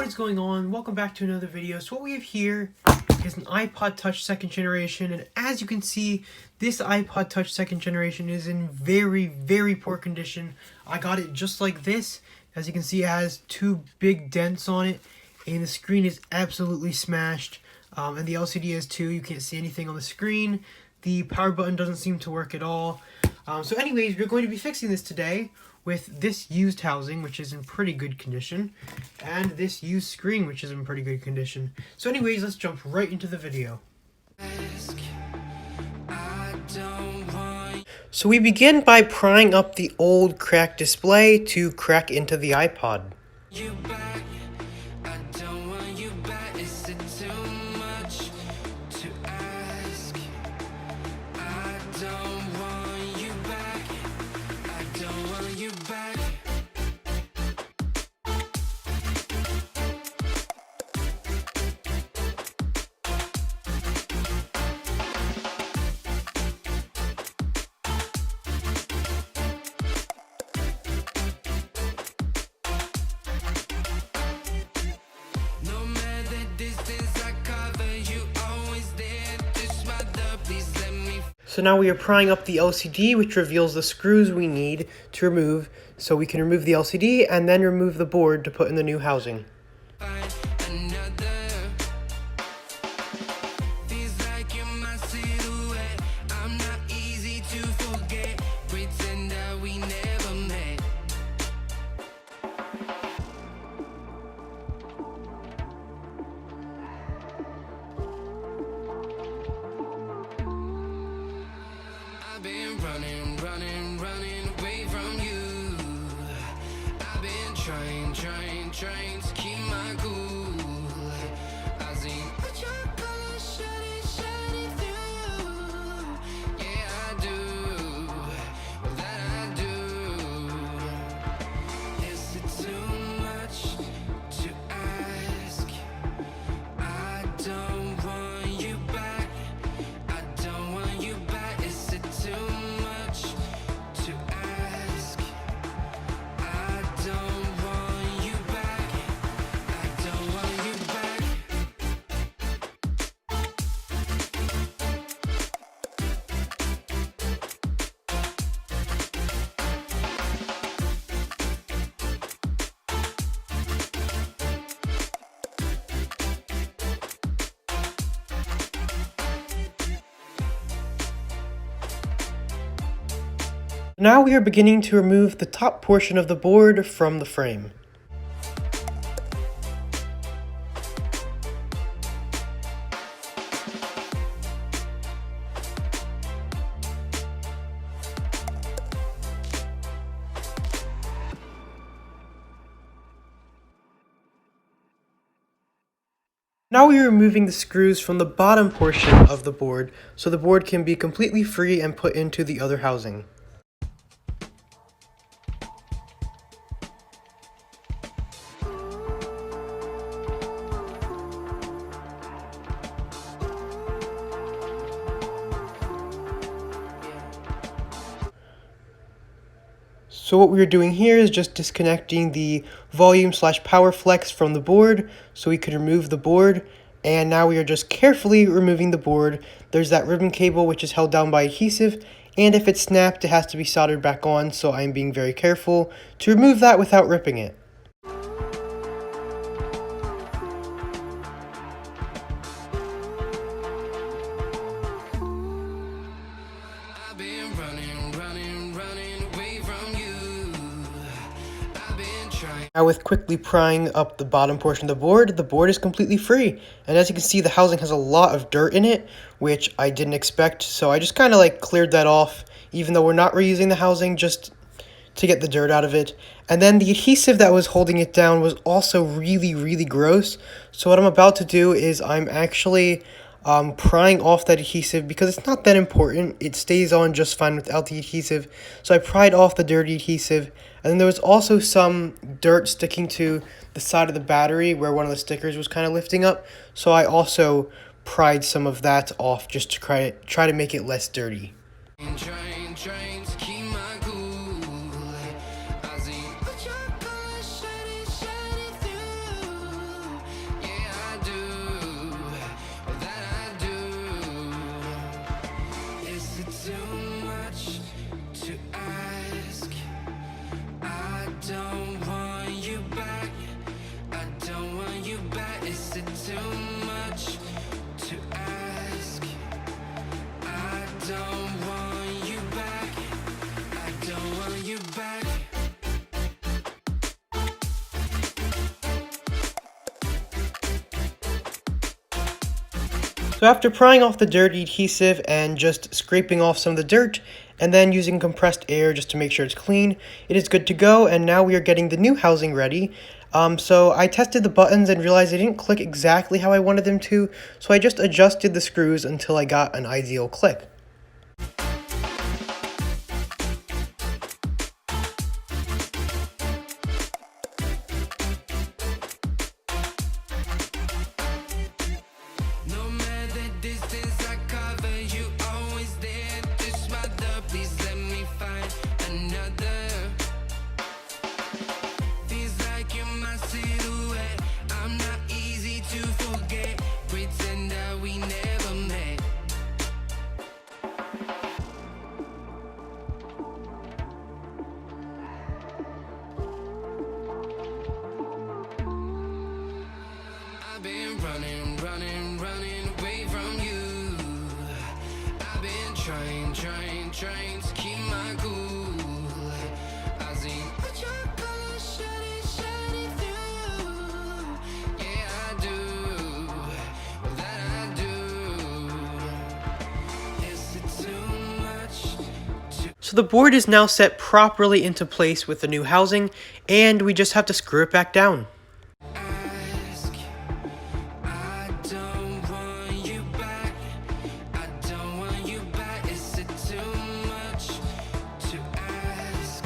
What is going on? Welcome back to another video. So what we have here is an iPod Touch 2nd generation, and as you can see, this iPod Touch 2nd generation is in very poor condition. I got it just like this. As you can see, it has two big dents on it, and the screen is absolutely smashed. And the LCD is too. You can't see anything on the screen. The power button doesn't seem to work at all. So anyways, we're going to be fixing this today with this used housing, which is in pretty good condition, and this used screen, which is in pretty good condition. So anyways, let's jump right into the video. So we begin by prying up the old cracked display to crack into the iPod. So now we are prying up the LCD, which reveals the screws we need to remove, so we can remove the LCD and then remove the board to put in the new housing. Running away from you. I've been trying to keep my cool. I see what your colors shining through. Yeah, I do. Well, that I do. Is it too much to ask? I don't want you back. I don't want you back. Is it too much to ask? I don't want you back. I don't want you back. Now we are beginning to remove the top portion of the board from the frame. Now we are removing the screws from the bottom portion of the board, so the board can be completely free and put into the other housing. So what we are doing here is just disconnecting the volume/power flex from the board so we could remove the board, and now we are just carefully removing the board. There's that ribbon cable which is held down by adhesive, and if it's snapped it has to be soldered back on, so I'm being very careful to remove that without ripping it. I've been running away from you. I've been trying. Now with quickly prying up the bottom portion of the board is completely free. And as you can see, the housing has a lot of dirt in it, which I didn't expect. So I just kind of like cleared that off, even though we're not reusing the housing, just to get the dirt out of it. And then the adhesive that was holding it down was also really gross. So what I'm about to do is I'm actually prying off that adhesive because it's not that important. It stays on just fine without the adhesive. So I pried off the dirty adhesive, and then there was also some dirt sticking to the side of the battery where one of the stickers was kind of lifting up. So I also pried some of that off just to try to make it less dirty. Trying to keep my cool. I see what your colors shining through. much to ask. I don't want you back. I don't want you back. So after prying off the dirty adhesive and just scraping off some of the dirt, and then using compressed air just to make sure it's clean, it is good to go, and now we are getting the new housing ready. So I tested the buttons and realized they didn't click exactly how I wanted them to, so I just adjusted the screws until I got an ideal click. No matter distance I cover, you always there. This mother, please let me find another. Feels like you're my silhouette. I'm not easy to forget. Pretend that we never met. I've been running, running, running away from you. I've been trying, trying, trying to keep my cool. I see what your colors shining through. Yeah, I do. Well, that I do. Is it too much? So the board is now set properly into place with the new housing, and we just have to screw it back down. Ask. I don't want you back. I don't want you back. Is it too much to ask?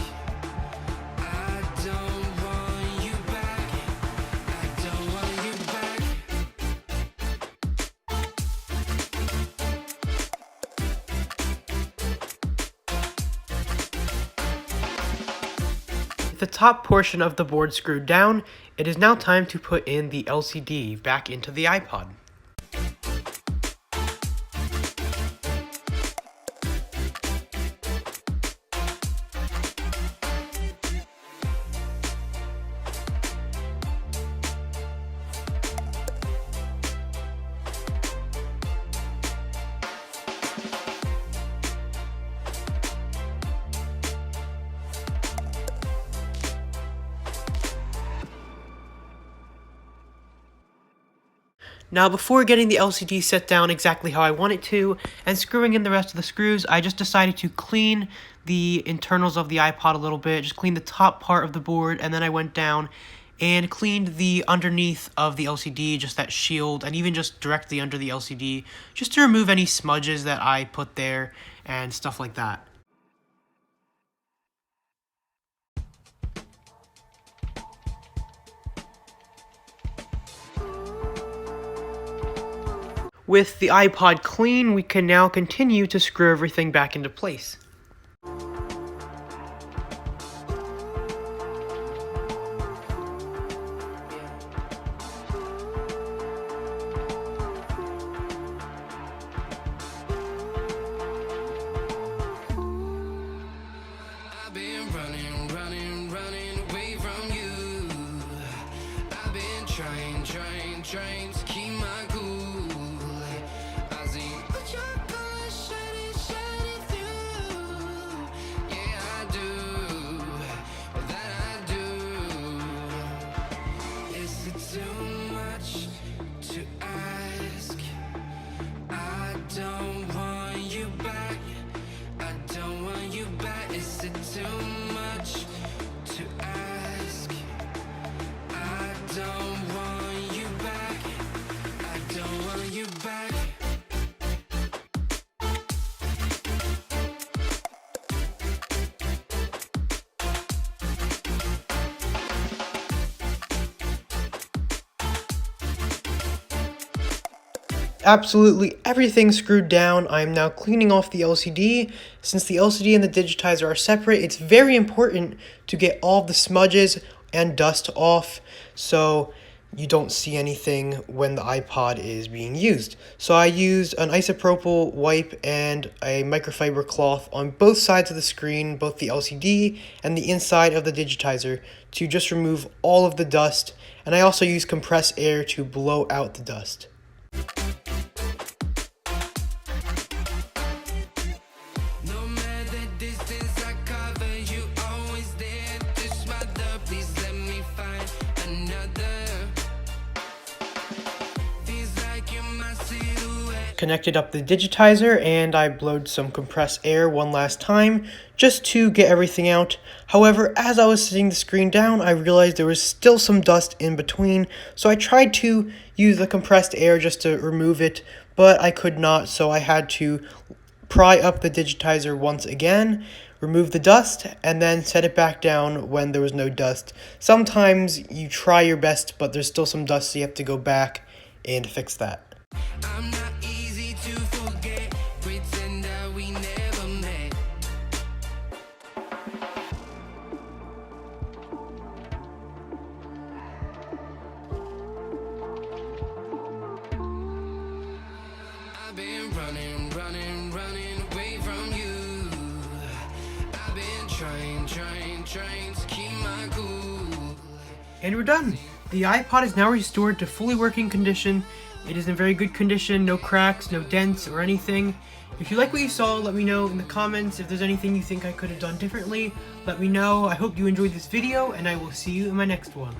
I don't want you back. I don't want you back. With the top portion of the board screwed down, it is now time to put in the LCD back into the iPod. Now before getting the LCD set down exactly how I want it to, and screwing in the rest of the screws, I just decided to clean the internals of the iPod a little bit, just clean the top part of the board, and then I went down and cleaned the underneath of the LCD, just that shield, and even just directly under the LCD, just to remove any smudges that I put there and stuff like that. With the iPod clean, we can now continue to screw everything back into place. I've been running, running, running away from you. I've been trying, trying, trying to keep my cool. I see what your colors shining through. Yeah, I do. Well, that I do. Is it too much to ask? I don't want you back. I don't want you back. Is it too much to ask? I don't want you back. I don't want you back. Absolutely everything screwed down. I'm now cleaning off the LCD. Since the LCD and the digitizer are separate, it's very important to get all the smudges and dust off so you don't see anything when the iPod is being used. So I used an isopropyl wipe and a microfiber cloth on both sides of the screen, both the LCD and the inside of the digitizer, to just remove all of the dust. And I also used compressed air to blow out the dust. connected up the digitizer and I blowed some compressed air one last time just to get everything out. However, as I was setting the screen down, I realized there was still some dust in between, so I tried to use the compressed air just to remove it, but I could not, so I had to pry up the digitizer once again, remove the dust, and then set it back down when there was no dust. Sometimes you try your best, but there's still some dust, so you have to go back and fix that. I'm not easy to forget. Pretend that we never met. I've been running away from you. I've been trying to keep my cool. And we're done! The iPod is now restored to fully working condition. It is in very good condition, no cracks, no dents or anything. If you like what you saw, let me know in the comments. If there's anything you think I could have done differently, let me know. I hope you enjoyed this video, and I will see you in my next one.